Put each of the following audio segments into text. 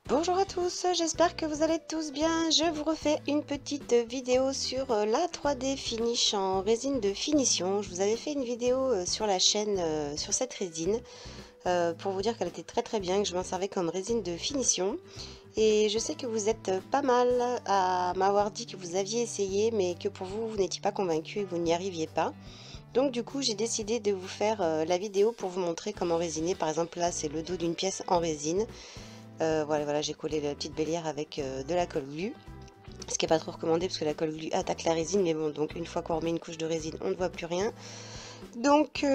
Bonjour à tous, j'espère que vous allez tous bien. Je vous refais une petite vidéo sur la 3D Finish en résine de finition. Je vous avais fait une vidéo sur la chaîne sur cette résine pour vous dire qu'elle était très bien, que je m'en servais comme résine de finition. Et je sais que vous êtes pas mal à m'avoir dit que vous aviez essayé mais que pour vous, vous n'étiez pas convaincu et que vous n'y arriviez pas. Donc du coup, j'ai décidé de vous faire la vidéo pour vous montrer comment résiner. Par exemple, là, c'est le dos d'une pièce en résine. Voilà, j'ai collé la petite bélière avec de la colle glue. Ce qui n'est pas trop recommandé parce que la colle glue attaque la résine, mais bon, donc une fois qu'on remet une couche de résine, on ne voit plus rien. Donc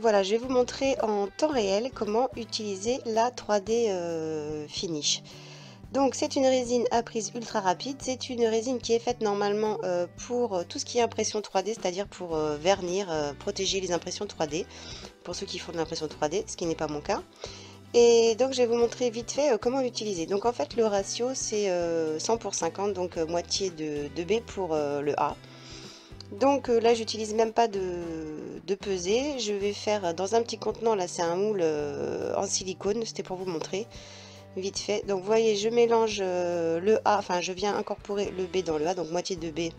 voilà, je vais vous montrer en temps réel comment utiliser la 3D Finish. Donc c'est une résine à prise ultra rapide, c'est une résine qui est faite normalement pour tout ce qui est impression 3D, c'est-à-dire pour vernir, protéger les impressions 3D, pour ceux qui font de l'impression 3D, ce qui n'est pas mon cas. Et donc je vais vous montrer vite fait comment l'utiliser. Donc en fait le ratio c'est 100 pour 50, donc moitié de B pour le A. Donc là j'utilise même pas de pesée, je vais faire dans un petit contenant, là c'est un moule en silicone, c'était pour vous montrer vite fait. Donc vous voyez je mélange le A, enfin je viens incorporer le B dans le A, donc moitié de B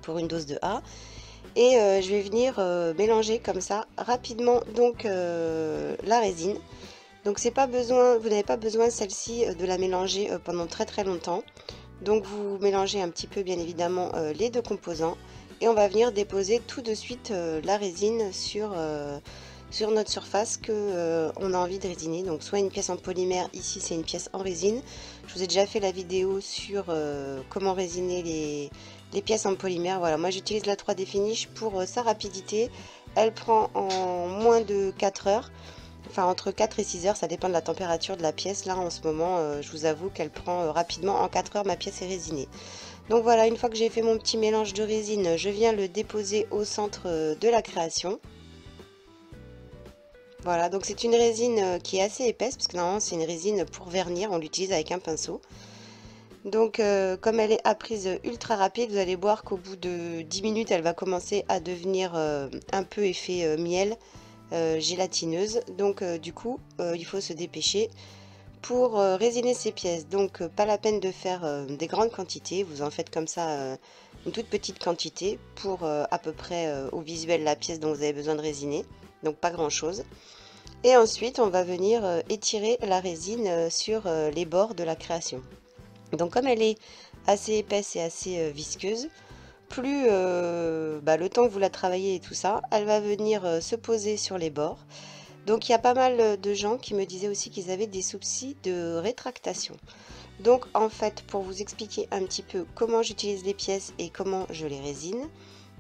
pour une dose de A. Et je vais venir mélanger comme ça rapidement donc la résine. Donc c'est pas besoin, vous n'avez pas besoin celle-ci de la mélanger pendant très longtemps. Donc vous mélangez un petit peu bien évidemment les deux composants et on va venir déposer tout de suite la résine sur notre surface que on a envie de résiner. Donc soit une pièce en polymère, ici c'est une pièce en résine. Je vous ai déjà fait la vidéo sur comment résiner les pièces en polymère. Voilà, moi j'utilise la 3D Finish pour sa rapidité. Elle prend en moins de 4 heures. Enfin, entre 4 et 6 heures, ça dépend de la température de la pièce. Là, en ce moment, je vous avoue qu'elle prend rapidement. En 4 heures, ma pièce est résinée. Donc voilà, une fois que j'ai fait mon petit mélange de résine, je viens le déposer au centre de la création. Voilà, donc c'est une résine qui est assez épaisse, parce que normalement, c'est une résine pour vernir. On l'utilise avec un pinceau. Donc, comme elle est à prise ultra rapide, vous allez voir qu'au bout de 10 minutes, elle va commencer à devenir un peu effet miel. Gélatineuse, donc du coup il faut se dépêcher pour résiner ces pièces. Donc pas la peine de faire des grandes quantités, vous en faites comme ça une toute petite quantité pour à peu près au visuel la pièce dont vous avez besoin de résiner, donc pas grand chose. Et ensuite on va venir étirer la résine sur les bords de la création. Donc comme elle est assez épaisse et assez visqueuse, plus le temps que vous la travaillez et tout ça, elle va venir se poser sur les bords. Donc il y a pas mal de gens qui me disaient aussi qu'ils avaient des soucis de rétractation. Donc en fait, pour vous expliquer un petit peu comment j'utilise les pièces et comment je les résine,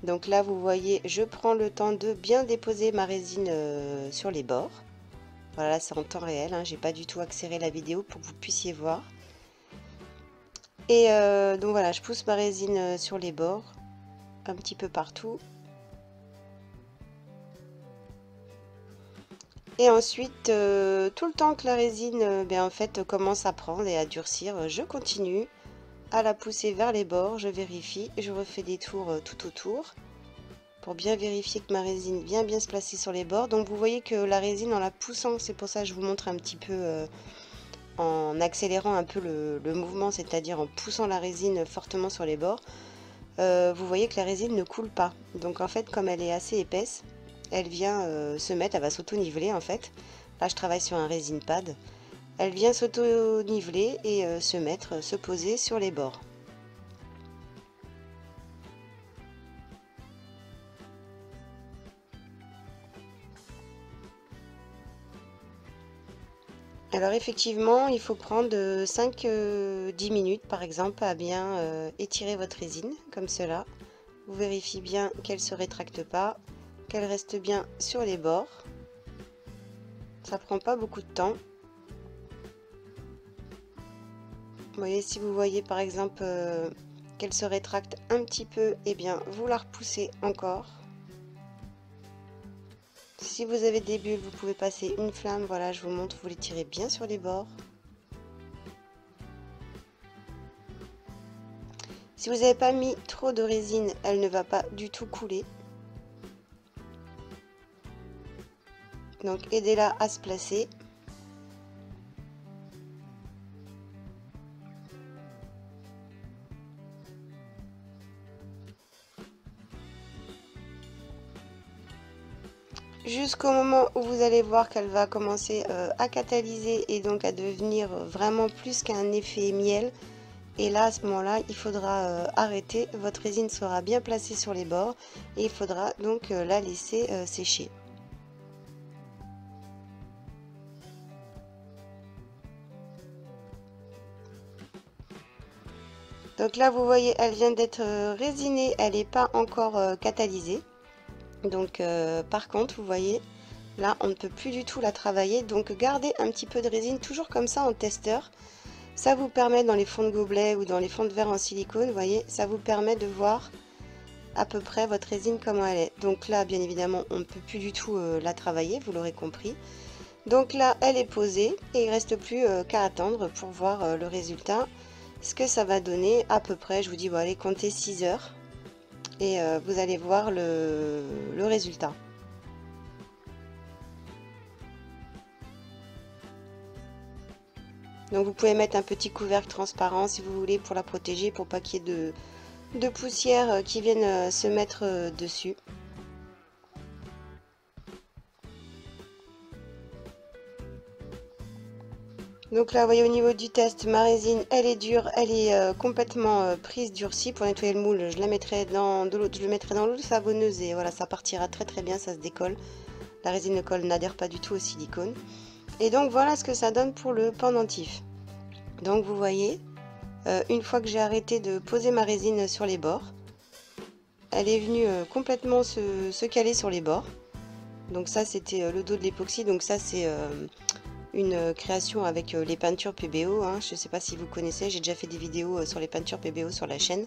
donc là vous voyez, je prends le temps de bien déposer ma résine sur les bords. Voilà, là c'est en temps réel, hein, j'ai pas du tout accéléré la vidéo pour que vous puissiez voir. Et donc voilà, je pousse ma résine sur les bords, un petit peu partout. Et ensuite, tout le temps que la résine en fait, commence à prendre et à durcir, je continue à la pousser vers les bords, je vérifie, je refais des tours tout autour pour bien vérifier que ma résine vient bien se placer sur les bords. Donc vous voyez que la résine en la poussant, c'est pour ça que je vous montre un petit peu en accélérant un peu le mouvement, c'est-à-dire en poussant la résine fortement sur les bords, vous voyez que la résine ne coule pas. Donc en fait, comme elle est assez épaisse, elle vient se mettre, elle va s'auto-niveler en fait. Là, je travaille sur un résine pad. Elle vient s'auto-niveler et se mettre, se poser sur les bords. Alors effectivement, il faut prendre 5-10 minutes par exemple à bien étirer votre résine comme cela. Vous vérifiez bien qu'elle ne se rétracte pas, qu'elle reste bien sur les bords. Ça prend pas beaucoup de temps. Vous voyez, si vous voyez par exemple qu'elle se rétracte un petit peu, et bien vous la repoussez encore. Si vous avez des bulles, vous pouvez passer une flamme, voilà, je vous montre, vous les tirez bien sur les bords. Si vous n'avez pas mis trop de résine, elle ne va pas du tout couler. Donc aidez-la à se placer. jusqu'au moment où vous allez voir qu'elle va commencer à catalyser et donc à devenir vraiment plus qu'un effet miel. Et là, à ce moment-là, il faudra arrêter. Votre résine sera bien placée sur les bords et il faudra donc la laisser sécher. Donc là, vous voyez, elle vient d'être résinée, elle n'est pas encore catalysée. Donc par contre, vous voyez, là, on ne peut plus du tout la travailler. Donc gardez un petit peu de résine, toujours comme ça en testeur. Ça vous permet dans les fonds de gobelet ou dans les fonds de verre en silicone, vous voyez, ça vous permet de voir à peu près votre résine comment elle est. Donc là, bien évidemment, on ne peut plus du tout la travailler, vous l'aurez compris. Donc là, elle est posée et il ne reste plus qu'à attendre pour voir le résultat. Ce que ça va donner à peu près, je vous dis, bon, allez, comptez 6 heures et vous allez voir le résultat. Donc vous pouvez mettre un petit couvercle transparent si vous voulez pour la protéger, pour pas qu'il y ait de poussière qui viennent se mettre dessus. Donc là, vous voyez au niveau du test, ma résine, elle est dure, elle est complètement prise, durcie. Pour nettoyer le moule, je la mettrai dans de l'eau, je le mettrai dans l'eau savonneuse et voilà, ça partira très très bien, ça se décolle. La résine de colle n'adhère pas du tout au silicone. Et donc voilà ce que ça donne pour le pendentif. Donc vous voyez, une fois que j'ai arrêté de poser ma résine sur les bords, elle est venue complètement se caler sur les bords. Donc ça c'était le dos de l'époxy, donc ça c'est une création avec les peintures PBO, hein. Je ne sais pas si vous connaissez, j'ai déjà fait des vidéos sur les peintures PBO sur la chaîne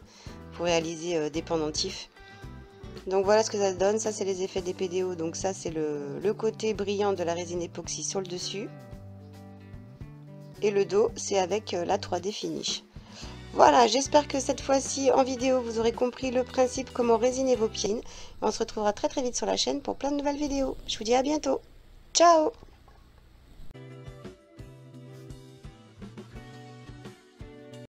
pour réaliser des pendentifs. Donc voilà ce que ça donne, ça c'est les effets des PDO, donc ça c'est le côté brillant de la résine époxy sur le dessus. Et le dos c'est avec la 3D Finish. Voilà, j'espère que cette fois-ci en vidéo vous aurez compris le principe comment résiner vos pieds. On se retrouvera très très vite sur la chaîne pour plein de nouvelles vidéos. Je vous dis à bientôt. Ciao!